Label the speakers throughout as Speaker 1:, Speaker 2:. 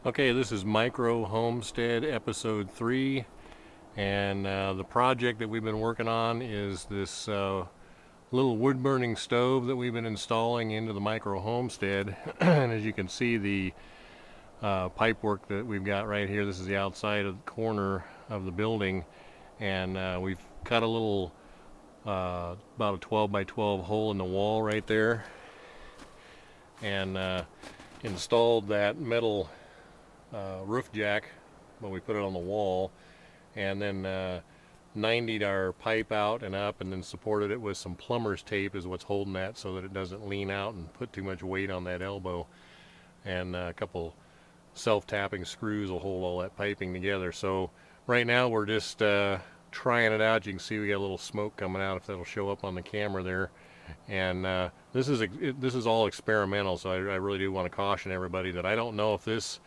Speaker 1: Okay, this is Micro Homestead episode 3, and the project that we've been working on is this little wood burning stove that we've been installing into the Micro Homestead. And as you can see, the pipe work that we've got right here, this is the outside of the corner of the building, and we've cut a little about a 12 by 12 hole in the wall right there, and installed that metal roof jack when we put it on the wall, and then 90'd our pipe out and up, and then supported it with some plumber's tape is what's holding that so that it doesn't lean out and put too much weight on that elbow, and a couple self-tapping screws will hold all that piping together. So right now we're just trying it out. You can see we got a little smoke coming out, if that'll show up on the camera there. And this is all experimental, so I really do want to caution everybody that I don't know if this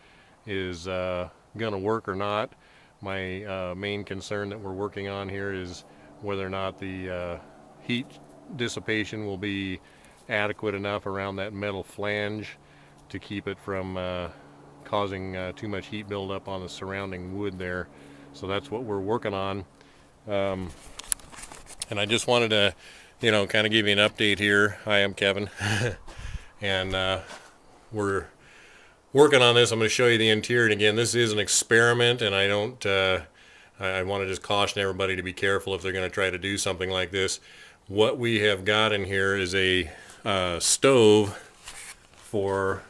Speaker 1: is going to work or not. My main concern that we're working on here is whether or not the heat dissipation will be adequate enough around that metal flange to keep it from causing too much heat buildup on the surrounding wood there. So that's what we're working on. And I just wanted to, kind of give you an update here. Hi, I'm Kevin. And we're working on this. I'm going to show you the interior. And again, this is an experiment, and I want to just caution everybody to be careful if they're going to try to do something like this. What we have got in here is a stove for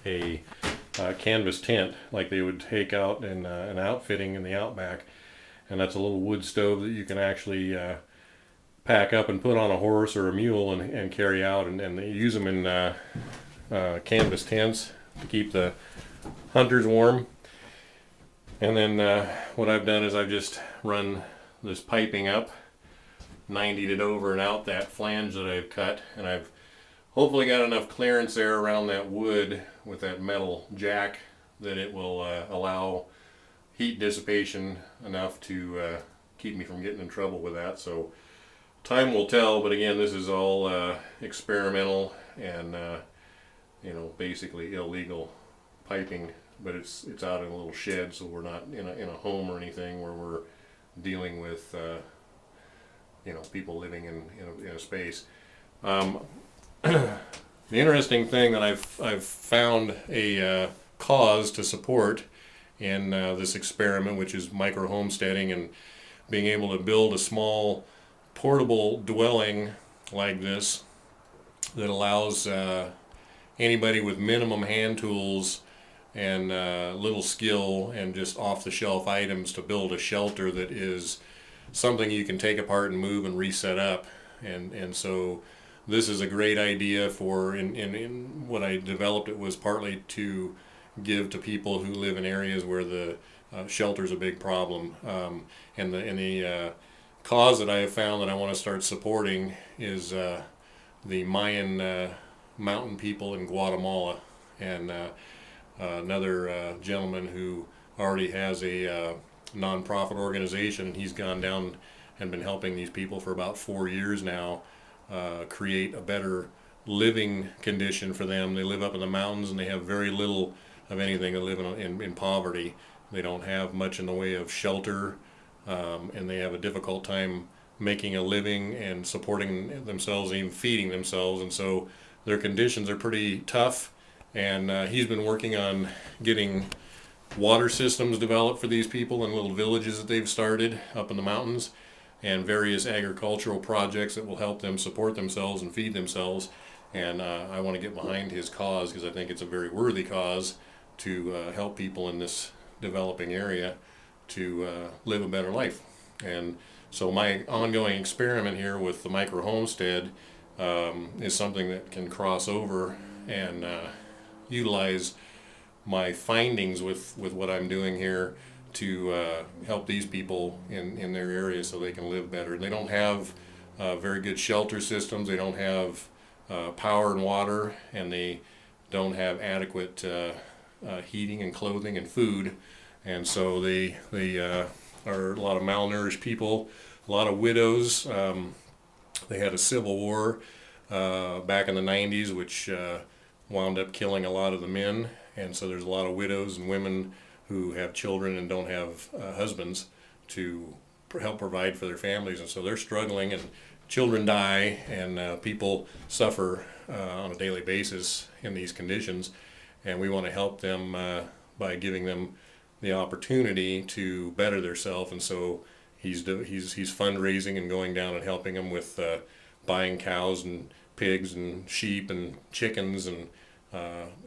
Speaker 1: a canvas tent, like they would take out in an outfitting in the outback. And that's a little wood stove that you can actually pack up and put on a horse or a mule and carry out, and they use them in canvas tents to keep the hunters warm. And then what I've done is I've just run this piping up, 90'd it over and out that flange that I've cut, and I've hopefully got enough clearance there around that wood with that metal jack that it will allow heat dissipation enough to keep me from getting in trouble with that. So time will tell, but again, this is all experimental and basically illegal piping, but it's out in a little shed, so we're not in a home or anything where we're dealing with people living in a space. The interesting thing that I've found a cause to support in this experiment, which is micro homesteading and being able to build a small portable dwelling like this that allows anybody with minimum hand tools and little skill and just off-the-shelf items to build a shelter that is something you can take apart and move and reset up. And so this is a great idea for, in what I developed, it was partly to give to people who live in areas where the shelter is a big problem. And the cause that I have found that I want to start supporting is the Mayan mountain people in Guatemala, and another gentleman who already has a nonprofit organization. He's gone down and been helping these people for about 4 years now create a better living condition for them. They live up in the mountains and they have very little of anything. They live in poverty. They don't have much in the way of shelter, and they have a difficult time making a living and supporting themselves and even feeding themselves, and so their conditions are pretty tough. And he's been working on getting water systems developed for these people in little villages that they've started up in the mountains, and various agricultural projects that will help them support themselves and feed themselves. And I want to get behind his cause because I think it's a very worthy cause to help people in this developing area to live a better life. And so my ongoing experiment here with the micro homestead is something that can cross over and utilize my findings with what I'm doing here to help these people in their area so they can live better. They don't have very good shelter systems. They don't have power and water, and they don't have adequate heating and clothing and food. And so they are a lot of malnourished people, a lot of widows. They had a civil war back in the 90s, which wound up killing a lot of the men, and so there's a lot of widows and women who have children and don't have husbands to help provide for their families, and so they're struggling, and children die, and people suffer on a daily basis in these conditions, and we want to help them by giving them the opportunity to better themselves. And so he's fundraising and going down and helping them with buying cows and pigs and sheep and chickens and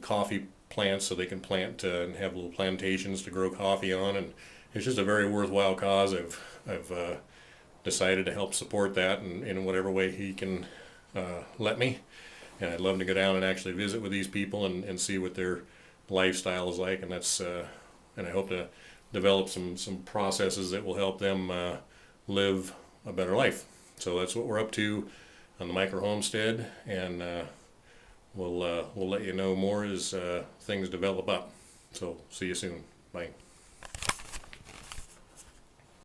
Speaker 1: coffee plants, so they can plant and have little plantations to grow coffee on. And it's just a very worthwhile cause. I've decided to help support that in whatever way he can let me. And I'd love to go down and actually visit with these people and see what their lifestyle is like. And that's and I hope to develop some processes that will help them live a better life. So that's what we're up to on the micro homestead, and we'll let you know more as things develop up. So see you soon. Bye.